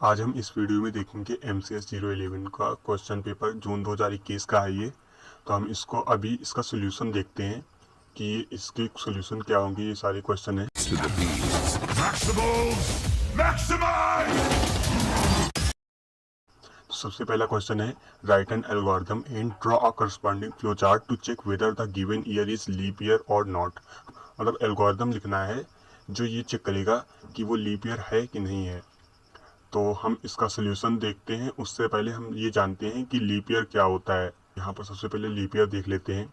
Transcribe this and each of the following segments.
आज हम इस वीडियो में देखेंगे MCS 011 का क्वेश्चन पेपर जून 2021 का है ये। तो हम इसको अभी इसका सोल्यूशन देखते हैं कि इसके सोल्यूशन क्या होंगे। ये सारे क्वेश्चन है। तो सबसे पहला क्वेश्चन है, write an algorithm and draw a corresponding flow chart to check whether the given year is leap year और नॉट। मतलब एल्गोरिथम लिखना है जो ये चेक करेगा कि वो लीप ईयर है कि नहीं है। तो हम इसका सोल्यूशन देखते हैं। उससे पहले हम ये जानते हैं कि लीप ईयर क्या होता है। यहाँ पर सबसे पहले लीप ईयर देख लेते हैं।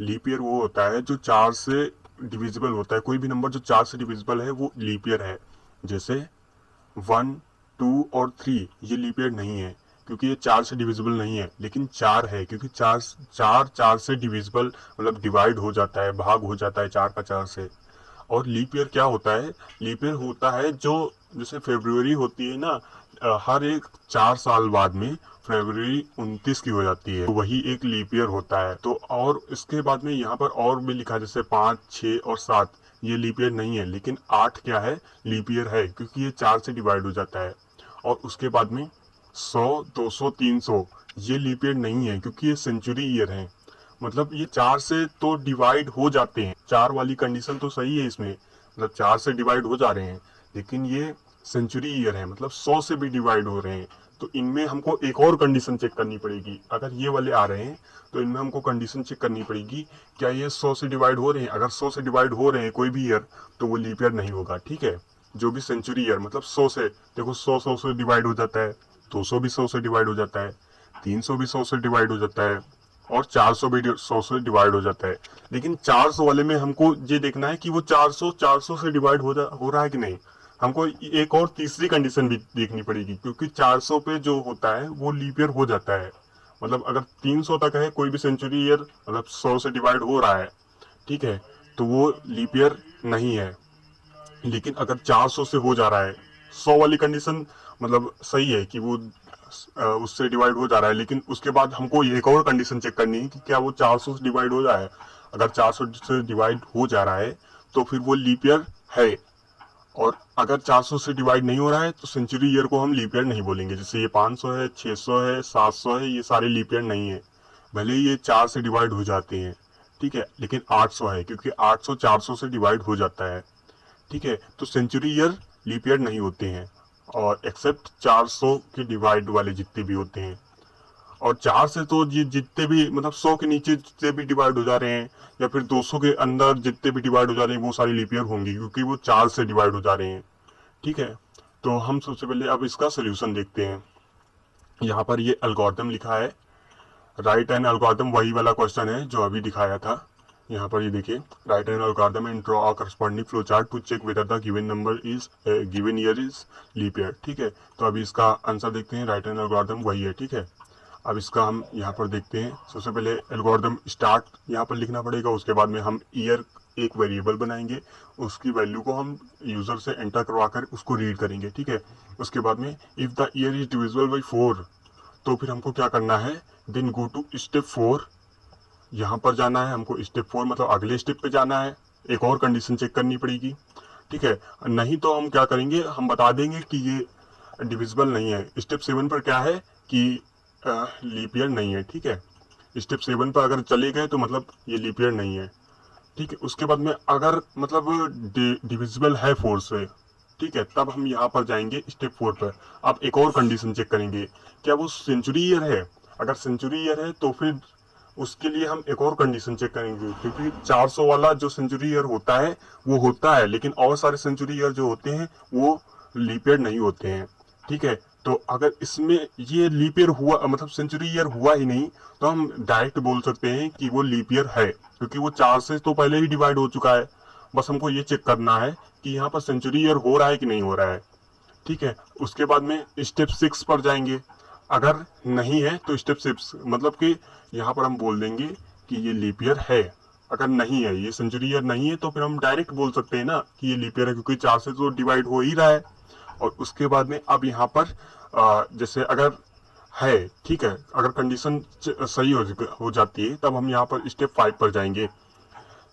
लीप ईयर वो होता है जो 4 से डिविजिबल होता है। कोई भी नंबर जो 4 से डिविजिबल है वो लीप ईयर है। जैसे 1, 2 और 3 ये लीप ईयर नहीं है क्योंकि ये 4 से डिविजिबल नहीं है। लेकिन 4 है क्योंकि 4 से डिविजिबल मतलब डिवाइड हो जाता है, भाग हो जाता है 4 का 4 से। और लीप ईयर क्या होता है? लीप ईयर होता है जो जैसे फरवरी होती है ना, हर एक 4 साल बाद में फरवरी 29 की हो जाती है, तो वही एक लीप ईयर होता है। तो और इसके बाद में यहाँ पर और भी लिखा है जैसे 5, 6 और 7 ये लीप ईयर नहीं है। लेकिन 8 क्या है? लीप ईयर है क्योंकि ये 4 से डिवाइड हो जाता है। और उसके बाद में 100, 200, 300 ये लीप ईयर नहीं है क्योंकि ये सेंचुरी ईयर है। मतलब ये 4 से तो डिवाइड हो जाते हैं, 4 वाली कंडीशन तो सही है इसमें, मतलब 4 से डिवाइड हो जा रहे हैं। लेकिन ये सेंचुरी ईयर है, मतलब 100 से भी डिवाइड हो रहे हैं। तो इनमें हमको एक और कंडीशन चेक करनी पड़ेगी। अगर ये वाले आ रहे हैं तो इनमें हमको कंडीशन चेक करनी पड़ेगी, क्या ये 100 से डिवाइड हो रहे हैं? अगर 100 से डिवाइड हो रहे हैं कोई भी ईयर तो वो लीप ईयर नहीं होगा। ठीक है, जो भी सेंचुरी ईयर मतलब 100 से, देखो 100 से डिवाइड हो जाता है, 200 भी 100 से डिवाइड हो जाता है, 300 भी 100 से डिवाइड हो जाता है और 400 भी 100 से डिवाइड हो जाता है। लेकिन 400 वाले में हमको ये देखना है कि वो 400 से डिवाइड हो रहा है कि नहीं। हमको एक और तीसरी कंडीशन भी देखनी पड़ेगी क्योंकि 400 पे जो होता है वो लीप ईयर हो जाता है। मतलब अगर 300 तक है कोई भी सेंचुरी ईयर, मतलब 100 से डिवाइड हो रहा है, ठीक है, तो वो लीप ईयर नहीं है। लेकिन अगर 400 से हो जा रहा है, 100 वाली कंडीशन मतलब सही है कि वो उससे डिवाइड हो जा रहा है। लेकिन उसके बाद हमको एक और कंडीशन चेक करनी है कि क्या वो 400 से डिवाइड हो रहा है। अगर 400 से डिवाइड हो जा रहा है तो फिर वो लीप ईयर है। और अगर 400 से डिवाइड नहीं हो रहा है तो सेंचुरी ईयर को हम लीप ईयर नहीं बोलेंगे। जैसे ये 500 है, 600 है, 700 है, ये सारे लीप ईयर नहीं है, भले ही ये 4 से डिवाइड हो जाते हैं। ठीक है, लेकिन 800 है क्योंकि 800 400 से डिवाइड हो जाता है। ठीक है, तो सेंचुरी ईयर लीप ईयर नहीं होते हैं, और एक्सेप्ट 400 के डिवाइड वाले जितने भी होते हैं। और 4 से तो ये जितने भी मतलब 100 के नीचे जितने भी डिवाइड हो जा रहे हैं या फिर 200 के अंदर जितने भी डिवाइड हो जा रहे हैं वो सारी लीप ईयर होंगी क्योंकि वो 4 से डिवाइड हो जा रहे हैं। ठीक है, तो हम सबसे पहले अब इसका सोल्यूशन देखते हैं। यहाँ पर ये एल्गोरिथम लिखा है, राइट एन एल्गोरिथम वही वाला क्वेश्चन है जो अभी दिखाया था। यहाँ पर ये देखिए, write an algorithm and draw a corresponding flow chart to check whether the given number is given year is leap year. ठीक है, तो अभी इसका आंसर देखते हैं। राइट एन एल्गोरिथम वही है। ठीक है, अब इसका हम यहाँ पर देखते हैं। सबसे पहले एल्गोरिथम स्टार्ट यहाँ पर लिखना पड़ेगा। उसके बाद में हम ईयर एक वेरिएबल बनाएंगे, उसकी वैल्यू को हम यूजर से एंटर करवा कर उसको रीड करेंगे। ठीक है, उसके बाद में if the year is divisible by 4, तो फिर हमको क्या करना है, देन गो टू स्टेप 4। यहाँ पर जाना है हमको, स्टेप 4 मतलब अगले स्टेप पे जाना है। एक और कंडीशन चेक करनी पड़ेगी। ठीक है, नहीं तो हम क्या करेंगे, हम बता देंगे कि ये डिविजिबल नहीं है। स्टेप 7 पर क्या है कि लीप ईयर नहीं है। ठीक है, स्टेप 7 पर अगर चले गए तो मतलब ये लीप ईयर नहीं है। ठीक है, उसके बाद में अगर मतलब डिविजिबल है 4 से, ठीक है, तब हम यहाँ पर जाएंगे स्टेप 4 पर। अब एक और कंडीशन चेक करेंगे, क्या वो सेंचुरी ईयर है। अगर सेंचुरी ईयर है तो फिर उसके लिए हम एक और कंडीशन चेक करेंगे क्योंकि 400 वाला जो सेंचुरी ईयर होता है वो होता है, लेकिन और सारे सेंचुरी ईयर जो होते हैं वो लीप ईयर नहीं होते हैं। ठीक है, तो अगर इसमें ये लीप ईयर हुआ मतलब सेंचुरी ईयर हुआ ही नहीं, तो हम डायरेक्ट बोल सकते हैं कि वो लीप ईयर है क्योंकि वो 4 से तो पहले ही डिवाइड हो चुका है। बस हमको ये चेक करना है कि यहाँ पर सेंचुरी ईयर हो रहा है कि नहीं हो रहा है। ठीक है, उसके बाद में स्टेप 6 पर जाएंगे। अगर नहीं है तो स्टेप 6 मतलब कि यहाँ पर हम बोल देंगे कि ये लीप ईयर है। अगर नहीं है, ये सेंचुरी ईयर नहीं है, तो फिर हम डायरेक्ट बोल सकते हैं ना कि ये लीप ईयर है क्योंकि 4 से तो डिवाइड हो ही रहा है। और उसके बाद में अब यहाँ पर जैसे अगर है, ठीक है, अगर कंडीशन सही हो जाती है तब हम यहाँ पर स्टेप 5 पर जाएंगे।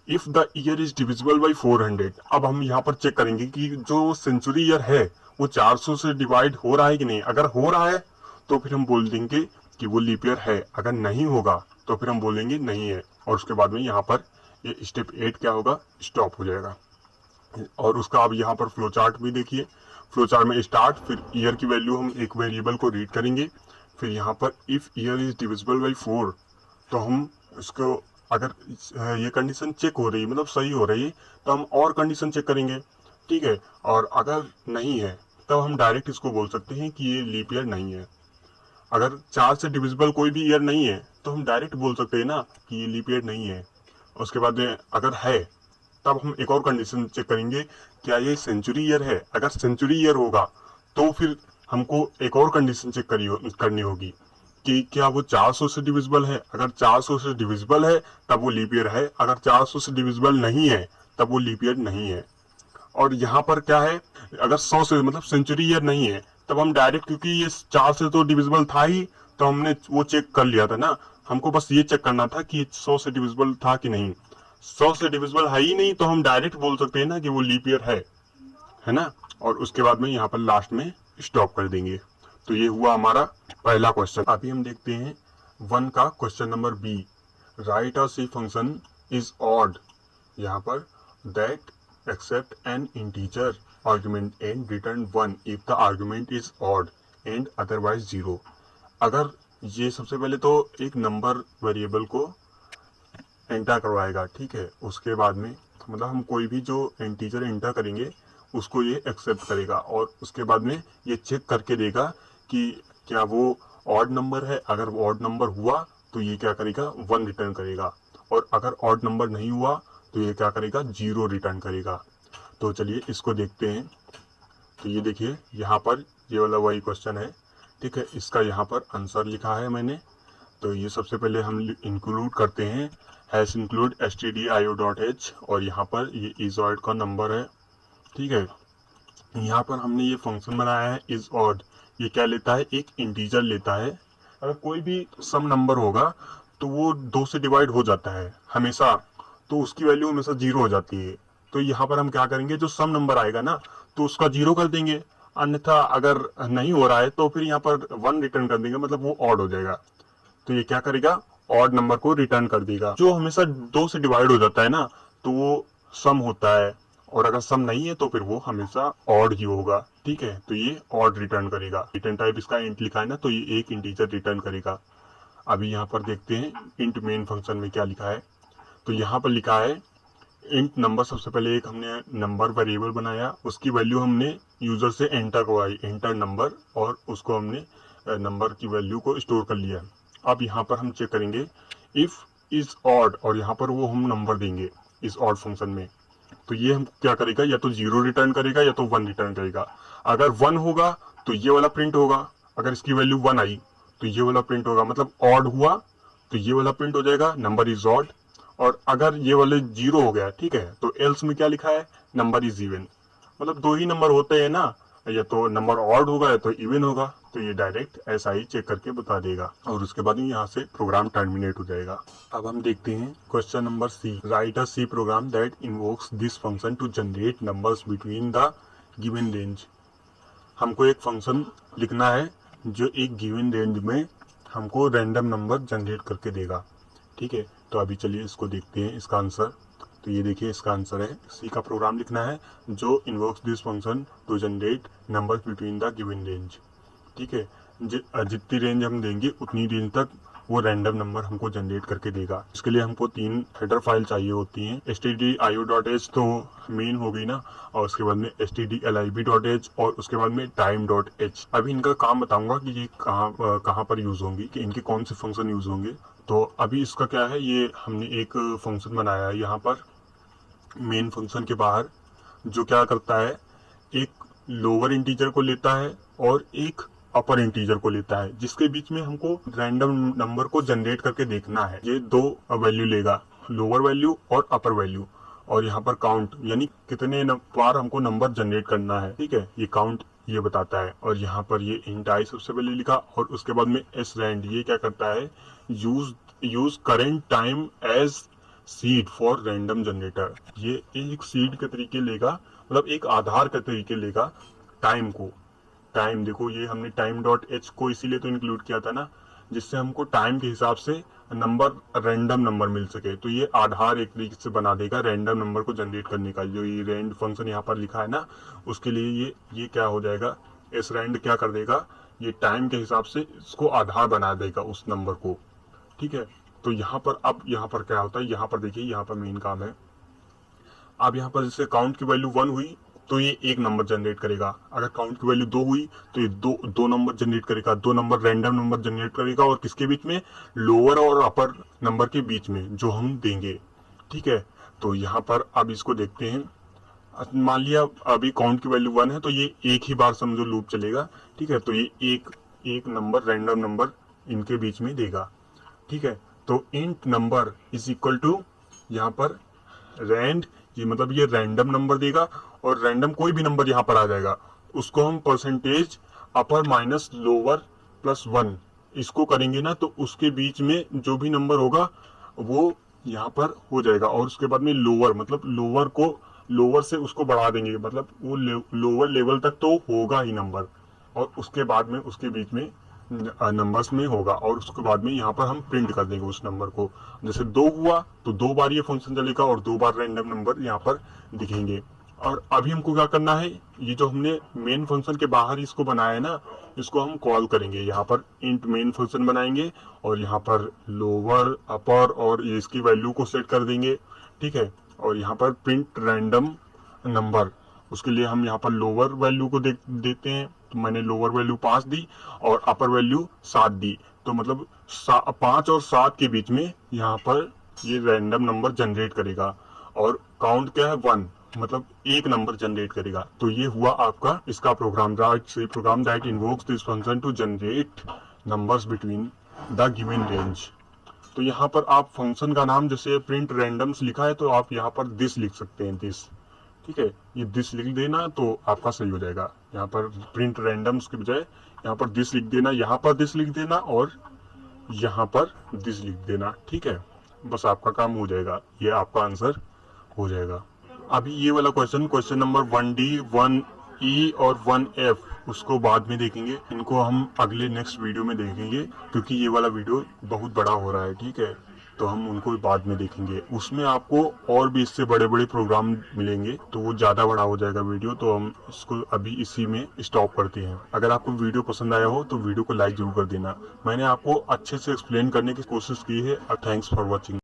If the year is divisible by 400। अब हम यहाँ पर चेक करेंगे कि जो सेंचुरी ईयर है वो 400 से डिवाइड हो रहा है कि नहीं। अगर हो रहा है तो फिर हम बोल देंगे कि वो लीप ईयर है, अगर नहीं होगा तो फिर हम बोलेंगे नहीं है। और उसके बाद में यहाँ पर ये स्टेप 8 क्या होगा, स्टॉप हो जाएगा। और उसका अब यहाँ पर फ्लो चार्ट भी देखिए। फ्लो चार्ट में स्टार्ट, फिर ईयर की वैल्यू हम एक वेरिएबल को रीड करेंगे, फिर यहाँ पर if year is divisible by 4 तो हम इसको, अगर ये कंडीशन चेक हो रही है मतलब सही हो रही है तो हम और कंडीशन चेक करेंगे, ठीक है। और अगर नहीं है तब हम डायरेक्ट इसको बोल सकते हैं कि ये लीप ईयर नहीं है। अगर 4 से डिविजिबल कोई भी ईयर नहीं है तो हम डायरेक्ट बोल सकते हैं ना कि ये लीप ईयर नहीं है। उसके बाद में अगर है तब हम एक और कंडीशन चेक करेंगे, क्या ये सेंचुरी ईयर है। अगर सेंचुरी ईयर होगा तो फिर हमको एक और कंडीशन चेक करनी होगी कि क्या वो 400 से डिविजिबल है। अगर 400 से डिविजिबल है तब वो लीप ईयर है, अगर 400 से डिविजिबल नहीं है तब वो लीप ईयर नहीं है। और यहाँ पर क्या है, अगर 100 से मतलब सेंचुरी ईयर नहीं है तब हम डायरेक्ट, क्योंकि ये 4 से तो डिविजिबल था ही तो हमने वो चेक कर लिया था ना। हमको बस ये चेक करना था कि 100 से डिविजिबल था कि नहीं। 100 से डिविजिबल है ही नहीं तो हम डायरेक्ट बोल सकते हैं ना कि वो लीप ईयर है ना। और उसके बाद में यहाँ पर लास्ट में स्टॉप कर देंगे। तो ये हुआ हमारा पहला क्वेश्चन। अभी हम देखते हैं 1 का question number B. Write a C function is odd, यहाँ पर that accept an integer argument and return 1 if the argument is odd and otherwise 0। अगर ये सबसे पहले तो एक नंबर वेरिएबल को एंटर करवाएगा, ठीक है। उसके बाद में मतलब हम कोई भी जो इंटीजर एंटर करेंगे उसको ये एक्सेप्ट करेगा और उसके बाद में ये चेक करके देगा कि क्या वो ऑड नंबर है। अगर वो ऑड नंबर हुआ तो ये क्या करेगा, 1 रिटर्न करेगा। और अगर ऑड नंबर नहीं हुआ तो ये क्या करेगा, 0 रिटर्न करेगा। तो चलिए इसको देखते हैं। तो ये देखिए यहाँ पर ये वाला वही क्वेश्चन है, ठीक है। इसका यहाँ पर आंसर लिखा है मैंने। तो ये सबसे पहले हम इंक्लूड करते हैं हैश इंक्लूड stdio.h और यहाँ पर ये इज ऑड का नंबर है, ठीक है। यहाँ पर हमने ये फंक्शन बनाया है इज ऑड। ये क्या लेता है, एक इंटीजर लेता है। अगर कोई भी सम नंबर होगा तो वो 2 से डिवाइड हो जाता है हमेशा, तो उसकी वैल्यू हमेशा 0 हो जाती है। तो यहाँ पर हम क्या करेंगे, जो सम नंबर आएगा ना तो उसका 0 कर देंगे। अन्यथा अगर नहीं हो रहा है तो फिर यहाँ पर 1 रिटर्न कर देंगे, मतलब वो ऑड हो जाएगा। तो ये क्या करेगा, ऑड नंबर को रिटर्न कर देगा। जो हमेशा 2 से डिवाइड हो जाता है ना तो वो सम होता है, और अगर सम नहीं है तो फिर वो हमेशा ऑड ही होगा, ठीक है। तो ये ऑड रिटर्न करेगा। रिटर्न टाइप इसका इंट लिखा है ना, तो ये एक इंटीजर रिटर्न करेगा। अभी यहाँ पर देखते हैं इंट मेन फंक्शन में क्या लिखा है। तो यहाँ पर लिखा है इंट नंबर। सबसे पहले एक हमने नंबर वेरिएबल बनाया, उसकी वैल्यू हमने यूजर से एंटर करवाई, एंटर नंबर, और उसको हमने नंबर की वैल्यू को स्टोर कर लिया। अब यहाँ पर हम चेक करेंगे इफ इज ऑड, और यहाँ पर वो हम नंबर देंगे इस ऑड फंक्शन में। तो ये हम क्या करेगा, या तो 0 रिटर्न करेगा या तो 1 रिटर्न करेगा। अगर 1 होगा तो ये वाला प्रिंट होगा, अगर इसकी वैल्यू 1 आई तो ये वाला प्रिंट होगा, मतलब ऑड हुआ तो ये वाला प्रिंट हो जाएगा, नंबर इज ऑड। और अगर ये वाले 0 हो गया, ठीक है, तो एल्स में क्या लिखा है, नंबर इज इवन। मतलब 2 ही नंबर होते हैं ना, या तो नंबर ऑड होगा या तो इवन होगा। तो ये डायरेक्ट ऐसा ही चेक करके बता देगा और उसके बाद यहाँ से प्रोग्राम टर्मिनेट हो जाएगा। अब हम देखते हैं question number C. Write a C program that invokes this function to generate numbers between the given range. हमको एक फंक्शन लिखना है जो एक गिवन रेंज में हमको रैंडम नंबर जनरेट करके देगा, ठीक है। तो अभी चलिए इसको देखते हैं, इसका आंसर। तो ये देखिए इसका आंसर है, सी का प्रोग्राम लिखना है जो invokes this function to generate numbers between the given range, ठीक है। जितनी रेंज हम देंगे उतनी रेंज तक वो रैंडम नंबर हमको जनरेट करके देगा। इसके लिए हमको 3 हेडर फाइल चाहिए होती हैं। stdio.h तो मेन हो गई ना, और उसके बाद में stdlib.h और उसके बाद में time.h। अभी इनका काम बताऊंगा कि ये कहाँ पर यूज होंगी, कि इनके कौन से फंक्शन यूज होंगे। तो अभी इसका क्या है, ये हमने एक फंक्शन बनाया है यहाँ पर मेन फंक्शन के बाहर, जो क्या करता है, एक लोअर इंटीजर को लेता है और एक अपर इंटीजर को लेता है, जिसके बीच में हमको रैंडम नंबर को जनरेट करके देखना है। ये 2 वैल्यू लेगा, लोअर वैल्यू और अपर वैल्यू, और यहाँ पर काउंट यानी कितने बार हमको नंबर जनरेट करना है, ठीक है, ये काउंट ये बताता है। और यहाँ पर ये इंट आई सबसे पहले लिखा, और उसके बाद में एस रैंड, ये क्या करता है, use current time as seed for random generator. ये एक सीड के तरीके लेगा, मतलब एक आधार के तरीके लेगा टाइम को। टाइम देखो, ये हमने टाइम डॉट एच को इसीलिए तो इंक्लूड किया था ना, जिससे हमको टाइम के हिसाब से नंबर, रैंडम नंबर मिल सके। तो ये आधार एक तरीके से बना देगा रैंडम नंबर को जनरेट करने का। जो ये रैंड फंक्शन यहाँ पर लिखा है ना, उसके लिए ये क्या हो जाएगा, इस रैंड क्या कर देगा, ये टाइम के हिसाब से इसको आधार बना देगा उस नंबर को। ठीक है, तो यहाँ पर अब यहाँ पर क्या होता है, यहाँ पर देखिए, यहाँ पर मेन काम है। अब यहाँ पर जैसे काउंट की वैल्यू 1 हुई तो ये एक नंबर जनरेट करेगा। अगर काउंट की वैल्यू 2 हुई तो ये दो नंबर जनरेट करेगा। दो नंबर रैंडम नंबर जनरेट करेगा, और किसके बीच में, लोअर और अपर नंबर के बीच में जो हम देंगे। ठीक है, तो यहाँ पर अब इसको देखते हैं। मान लिया अभी काउंट की वैल्यू 1 है, तो ये एक ही बार समझो लूप चलेगा। ठीक है, तो ये एक नंबर, रैंडम नंबर इनके बीच में देगा। ठीक है, तो int number is equal to, यहाँ पर रैंड, ये मतलब ये रैंडम नंबर देगा, और रैंडम कोई भी नंबर यहाँ पर आ जाएगा, उसको हम परसेंटेज अपर माइनस लोअर प्लस 1 इसको करेंगे ना, तो उसके बीच में जो भी नंबर होगा वो यहाँ पर हो जाएगा। और उसके बाद में लोअर, मतलब लोअर से उसको बढ़ा देंगे, मतलब वो लोअर लेवल तक तो होगा ही नंबर, और उसके बाद में उसके बीच में नंबर्स में होगा, और उसके बाद में यहाँ पर हम प्रिंट कर देंगे उस नंबर को। जैसे 2 हुआ तो 2 बार ये फंक्शन चलेगा, और 2 बार रैंडम नंबर यहाँ पर दिखेंगे। और अभी हमको क्या करना है, ये जो हमने मेन फंक्शन के बाहर इसको बनाया है ना, इसको हम कॉल करेंगे। यहाँ पर इंट मेन फंक्शन बनाएंगे, और यहाँ पर लोअर, अपर और इसकी वैल्यू को सेट कर देंगे। ठीक है, और यहाँ पर प्रिंट रैंडम नंबर, उसके लिए हम यहाँ पर लोअर वैल्यू को देते हैं। तो मैंने लोअर वैल्यू 5 दी और अपर वैल्यू 7 दी, तो मतलब 5 और 7 के बीच में यहाँ पर ये रैंडम नंबर जनरेट करेगा। और काउंट क्या है, 1, मतलब एक नंबर जनरेट करेगा। तो ये हुआ आपका इसका program, program that invokes this function to generate numbers between the given range. तो यहाँ पर आप फंक्शन का नाम, जैसे प्रिंट रैंडम्स लिखा है, तो आप यहाँ पर दिस लिख सकते हैं, दिस। ठीक है, ये दिस लिख देना तो आपका सही हो जाएगा। यहाँ पर प्रिंट रैंडम्स के बजाय यहाँ पर दिस लिख देना, यहाँ पर दिस लिख देना, और यहाँ पर दिस लिख देना। ठीक है, बस आपका काम हो जाएगा, ये आपका आंसर हो जाएगा। अभी ये वाला क्वेश्चन नंबर 1D, 1E और 1F, उसको बाद में देखेंगे। इनको हम अगले नेक्स्ट वीडियो में देखेंगे, क्योंकि ये वाला वीडियो बहुत बड़ा हो रहा है। ठीक है, तो हम उनको बाद में देखेंगे। उसमें आपको और भी इससे बड़े बड़े प्रोग्राम मिलेंगे, तो वो ज़्यादा बड़ा हो जाएगा वीडियो, तो हम इसको अभी इसी में स्टॉप करते हैं। अगर आपको वीडियो पसंद आया हो तो वीडियो को लाइक जरूर कर देना। मैंने आपको अच्छे से एक्सप्लेन करने की कोशिश की है। Thanks for watching.